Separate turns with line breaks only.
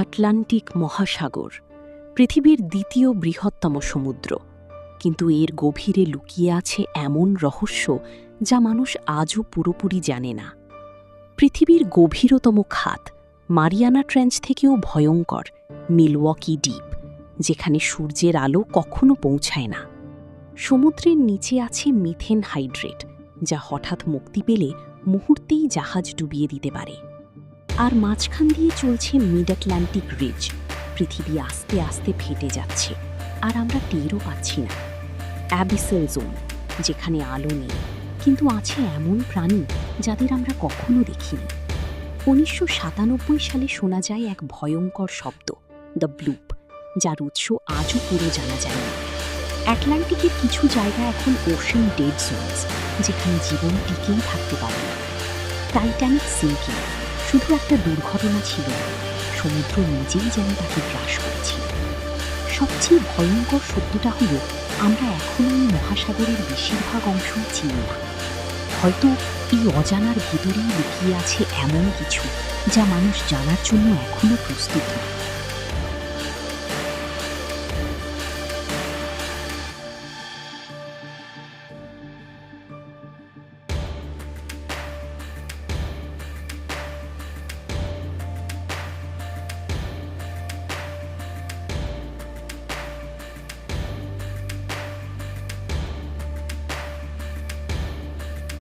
Atlantic মহাসাগর পৃথিবীর দ্বিতীয় বৃহত্তম সমুদ্র, কিন্তু এর গভীরে লুকিয়ে আছে এমন রহস্য যা মানুষ আজও পুরোপুরি জানে না। পৃথিবীর গভীরতম খাত মারিয়ানা ট্রেঞ্চ থেকেও ভয়ঙ্কর মিলওয়াকি ডিপ, যেখানে সূর্যের আলো কখনো পৌঁছায় না। সমুদ্রের নিচে আছে মিথেন হাইড্রেট, যা হঠাৎ মুক্তি পেলে মুহূর্তেই জাহাজ ডুবিয়ে দিতে পারে। আর মাঝখান দিয়ে চলছে মিড আটলান্টিক রিজ। পৃথিবী আস্তে আস্তে ফেটে যাচ্ছে, আর আমরা টেরও পাচ্ছি না। অ্যাবিসেল জোন, যেখানে আলো নেই, কিন্তু আছে এমন প্রাণী যাদের আমরা কখনো দেখিনি। 1997 সালে শোনা যায় এক ভয়ঙ্কর শব্দ, দ্য ব্লুপ, যার উৎস আজও পুরো জানা যায় না। আটলান্টিকের কিছু জায়গা এখন ওশেন ডেড জোনস, যেখানে জীবন টিকেই থাকতে পারে না। টাইটানিক সিঙ্কিং শুধু একটা দুর্ঘটনা ছিল না, সমুদ্র নিজেই যেন তাকে গ্রাস করেছিল। সবচেয়ে ভয়ঙ্কর সত্যটা হলো, আমরা এখনো এই মহাসাগরের বেশিরভাগ অংশই চিনি না। হয়তো এই অজানার ভিতরেই লুকিয়ে আছে এমন কিছু যা মানুষ জানার জন্য এখনো প্রস্তুত নয়।